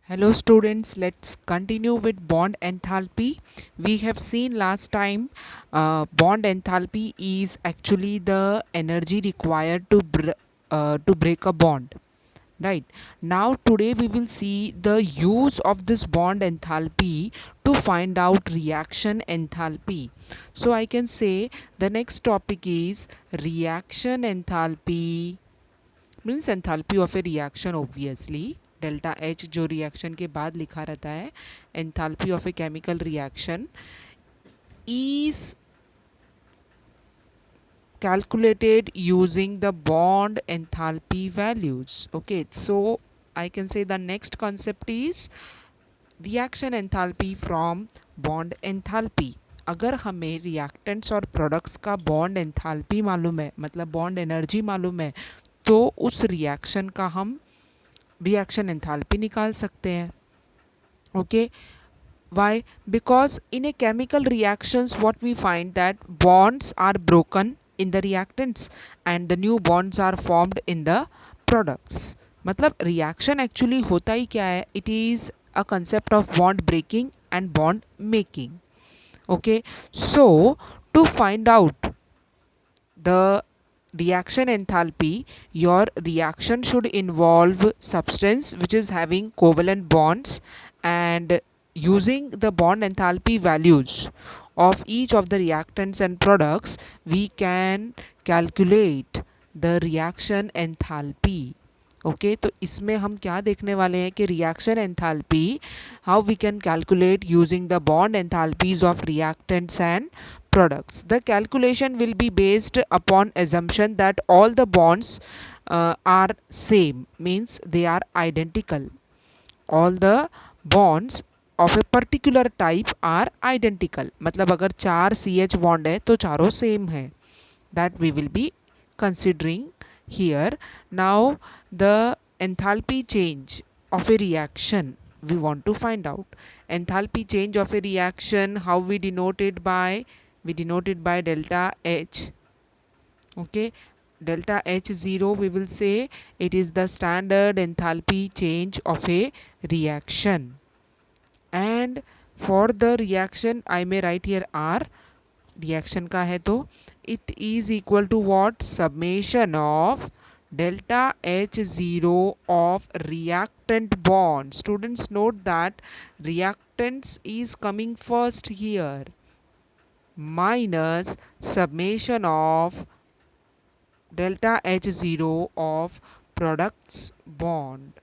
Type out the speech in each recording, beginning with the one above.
Hello students, let's continue with bond enthalpy. We have seen last time bond enthalpy is actually the energy required to break a bond. Right. Now today we will see the use of this bond enthalpy to find out reaction enthalpy. So I can say the next topic is reaction enthalpy means enthalpy of a reaction obviously delta H जो reaction के बाद लिखा रहता है enthalpy of a chemical reaction is calculated using the bond enthalpy values. Okay, so I can say the next concept is reaction enthalpy from bond enthalpy. अगर हमें reactants और products का बॉन्ड एंथैल्पी मालूम है मतलब बॉन्ड एनर्जी मालूम है तो उस रिएक्शन का हम रिएक्शन एंथैल्पी निकाल सकते हैं. Okay, why? Because in a chemical reactions what we find that bonds are broken in the reactants and the new bonds are formed in the products. मतलब रिएक्शन एक्चुअली होता ही क्या है? It is a concept of bond breaking and bond making. Okay, so to find out the reaction enthalpy, your reaction should involve substance which is having covalent bonds, and using the bond enthalpy values of each of the reactants and products we can calculate the reaction enthalpy. Okay तो इसमें हम क्या देखने वाले हैं कि reaction enthalpy how we can calculate using the bond enthalpies of reactants and products. The calculation will be based upon assumption that all the bonds are same, means they are identical. All the bonds of a particular type are identical. मतलब अगर 4 CH bond है तो चारों same है. That we will be considering here. Now the enthalpy change of a reaction we want to find out. Enthalpy change of a reaction, how we denote it by? We denote it by delta H. Okay, delta H0 we will say it is the standard enthalpy change of a reaction. And for the reaction I may write here R. Reaction का है तो it is equal to what? Summation of delta H0 of reactant bond. Students note that reactants is coming first here, minus summation of delta H0 of products bond.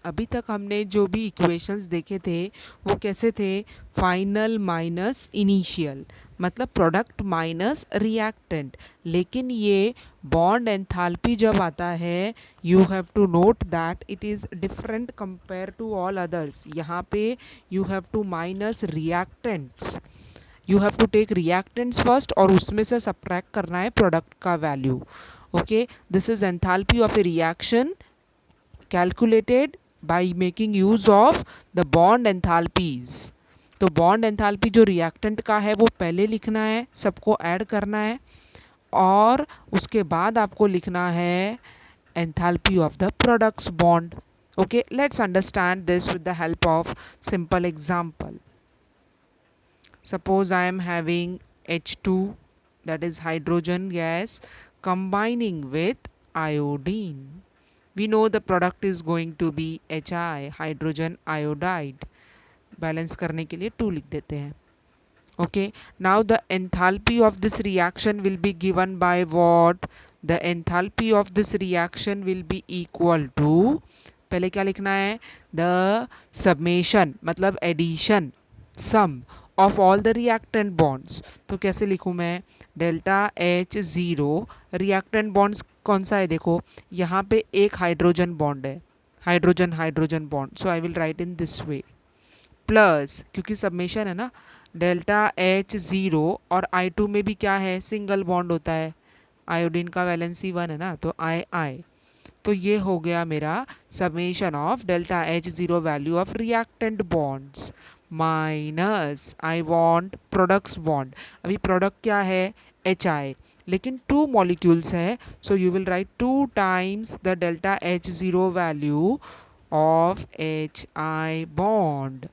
अभी तक हमने जो भी equations देखे थे वो कैसे थे? फाइनल माइनस इनिशियल, मतलब प्रोडक्ट माइनस रिएक्टेंट. लेकिन ये बॉन्ड एंथैल्पी जब आता है you have to note that it is different compare to all others. यहाँ पे you have to minus reactants, you have to take reactants first और उसमें से सब्ट्रैक्ट करना है प्रोडक्ट का value. Okay, this is enthalpy of a reaction calculated by making use of the bond enthalpies. तो bond enthalpy जो reactant का है वो पहले लिखना है, सबको ऐड करना है और उसके बाद आपको लिखना है enthalpy of the products bond. Okay, let's understand this with the help of simple example. Suppose I am having H2, that is hydrogen gas, combining with iodine. We know the product is going to be Hi, hydrogen iodide. Balance करने के लिए 2 लिख देते हैं. Okay, now the enthalpy of this reaction will be given by what? The enthalpy of this reaction will be equal to, पहले क्या लिखना है? The summation मतलब addition, sum of all the reactant bonds. तो कैसे लिखूँ मैं? डेल्टा H0 रिएक्टेंट बॉन्ड्स कौन सा है? देखो यहाँ पे एक हाइड्रोजन बॉन्ड है, hydrogen hydrogen bond, so I will right in this way. Plus क्योंकि सबमेशन है ना, डेल्टा H0 और I2 में भी क्या है? सिंगल बॉन्ड होता है, आयोडीन का वैलेंसी 1 है ना, तो I. तो ये हो गया मेरा summation of delta H0 value of reactant bonds minus I want products bond. अभी प्रोडक्ट क्या है? Hi, लेकिन 2 मॉलिक्यूल्स है, so you will write 2 times the delta H0 value of HI bond.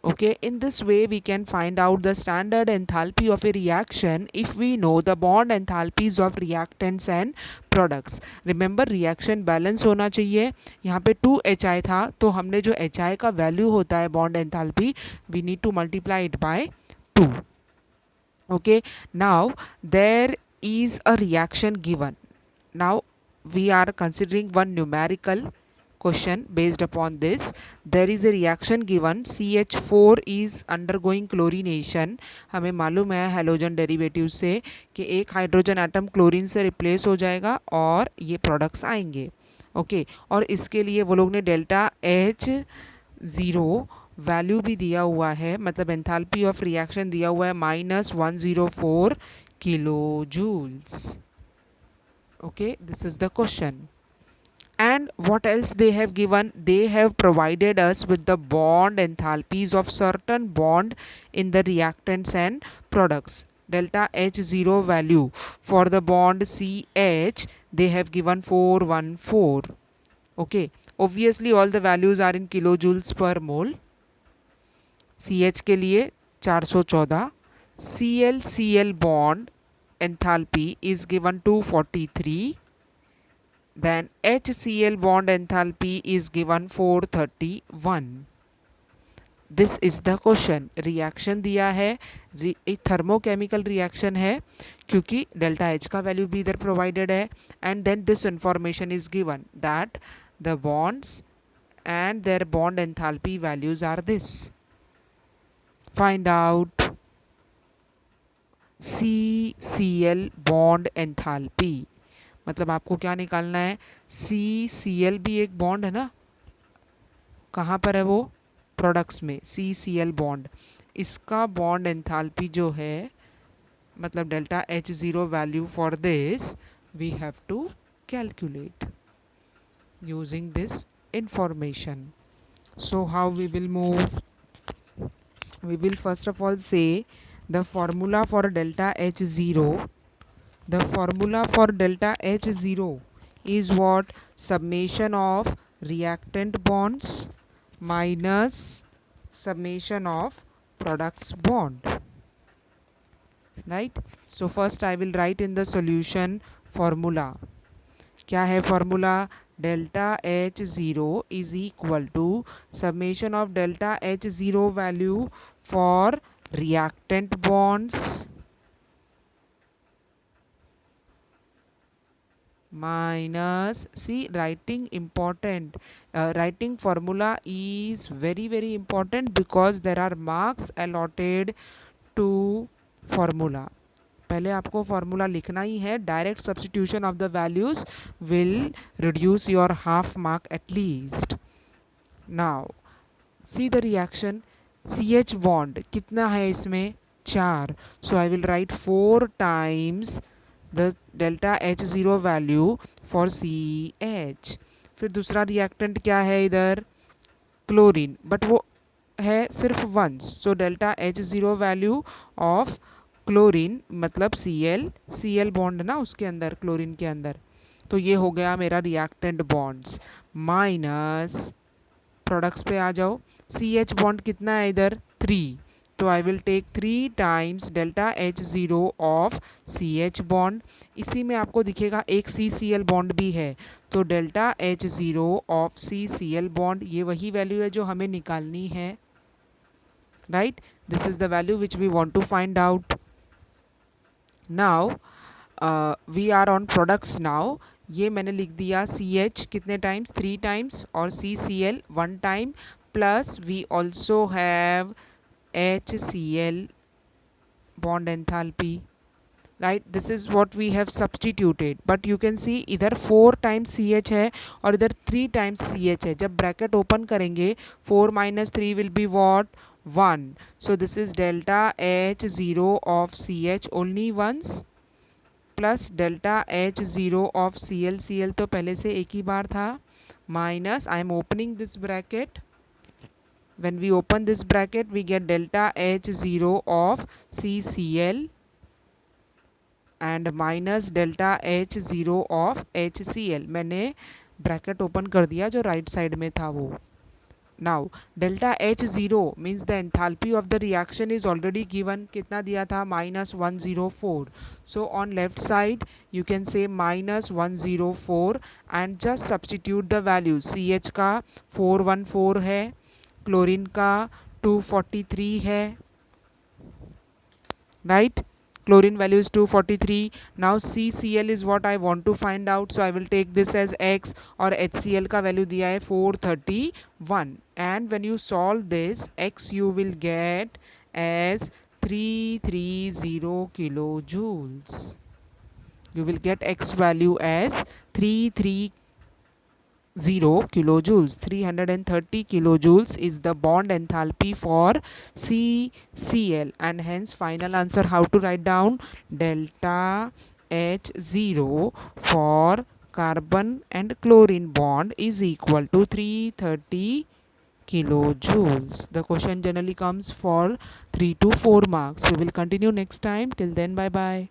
Okay, in this way we can find out the standard enthalpy of a reaction if we know the bond enthalpies of reactants and products. Remember, reaction balance होना चाहिए. यहाँ पे 2HI था, तो हमने जो HI का value होता है bond enthalpy, we need to multiply it by 2. Okay, now there is a reaction given. Now we are considering one numerical question based upon this. There is a reaction given, CH4 is undergoing chlorination. हमें मालूम है halogen derivative से कि एक hydrogen atom chlorine से replace हो जाएगा और ये प्रोडक्ट्स आएंगे. ओके, और इसके लिए वो लोग ने डेल्टा H0 वैल्यू भी दिया हुआ है, मतलब एंथैल्पी ऑफ रिएक्शन दिया हुआ है -104 kilo joules. Okay, this is the question. And what else they have given? They have provided us with the bond enthalpies of certain bond in the reactants and products. Delta H0 value for the bond CH, they have given 414. Okay, obviously all the values are in kilojoules per mole. CH के लिए 414. Cl bond enthalpy is given 243. Then HCl bond enthalpy is given 431. This is the question. Reaction दिया है, एक thermochemical reaction है क्योंकि delta H का value भी इधर provided है, and then this information is given that the bonds and their bond enthalpy values are this. Find out CCl bond enthalpy. मतलब आपको क्या निकालना है? CCl भी एक बॉन्ड है ना, कहाँ पर है वो? प्रोडक्ट्स में. CCl बॉन्ड, इसका बॉन्ड एंथैल्पी जो है, मतलब delta H0 value for this we have to calculate using this information. So how we will move? We will first of all say the formula for delta H0. The formula for delta H0 is what? Summation of reactant bonds minus summation of products bond. Right? So first I will write in the solution formula. क्या है formula? Delta H0 is equal to summation of delta H0 value for reactant bonds minus, see, writing important, writing formula is very important because there are marks allotted to formula. पहले आपको formula लिखना ही है. Direct substitution of the values will reduce your half mark at least. Now see the reaction. CH bond कितना है इसमें? 4. So I will write 4 times the delta H0 value for CH. फिर दूसरा रिएक्टेंट क्या है इधर? क्लोरीन, बट वो है सिर्फ once. So delta H0 value of chlorine मतलब Cl बॉन्ड ना उसके अंदर, क्लोरीन के अंदर. तो ये हो गया मेरा रिएक्टेंट बॉन्ड्स. माइनस प्रोडक्ट्स पे आ जाओ. CH बॉन्ड कितना है इधर? 3. तो I will take 3 times delta H0 of CH bond. इसी में आपको दिखेगा एक CCl बॉन्ड भी है, तो delta H0 of CCl bond, ये वही वैल्यू है जो हमें निकालनी है. Right, this is the value which we want to find out. Now we are on products. Now ये मैंने लिख दिया CH कितने टाइम्स? 3 टाइम्स, और CCl 1 time, plus we also have HCl bond enthalpy. Right, this is what we have substituted, but you can see इधर 4 times CH है और इधर 3 times CH है. जब ब्रैकेट ओपन करेंगे 4 minus 3 will be what? 1. So this is delta H0 of CH only once plus delta H0 of Cl तो पहले से एक ही बार था, minus I am opening this bracket. When we open this bracket we get delta H0 of CCl and minus delta H0 of HCl. मैंने bracket open कर दिया जो right side में था वो. Now delta H0 means the enthalpy of the reaction is already given. कितना दिया था? -104. So on left side you can say -104 and just substitute the values. CH का 414 है, क्लोरीन का 243 है, right? Chlorine value is 243. Now CCl is what I want to find out, so I will take this as X, और HCl का value दिया है 431, and when you solve this X you will get as 330 kilojoules. You will get X value as 330 kilojoules. 330 kilojoules is the bond enthalpy for CCl, and hence final answer how to write down: delta H0 for carbon and chlorine bond is equal to 330 kilojoules. The question generally comes for 3 to 4 marks. We will continue next time. Till then, bye bye.